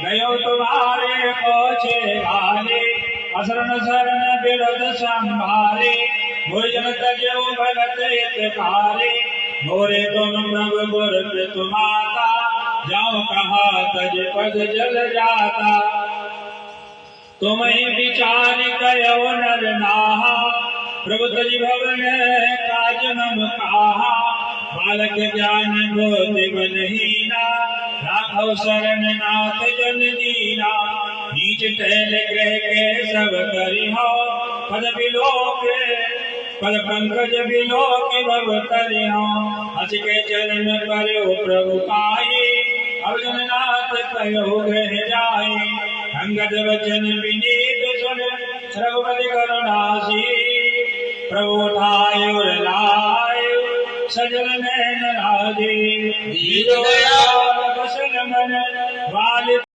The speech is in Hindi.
गयो तुम्हारे पहुँचे वाले असरण शरण बिरद संभारे भोजन तजो भगत हितकारे मोरे तुम प्रभु गुर तुम्हाता जाओ कहा तज पद जल जाता तुम्हें विचार कयो नर नाहा प्रभु तज भवन काज नम कहा बालक ज्ञान बोधि बलहीना राघव शरण नाथ जन दीना नीच टहल ग्रह के सब करी हो पद बिलोक पद पंकज बिलोक भव करी हो हस के चरण करो प्रभु पाए अब जननाथ कहो ग्रह जाए अंगद वचन विनीत सुन रघुपति करुणासी प्रभु ठायो लायो सजल नैन राजे दीन दयाल बसन मन वाले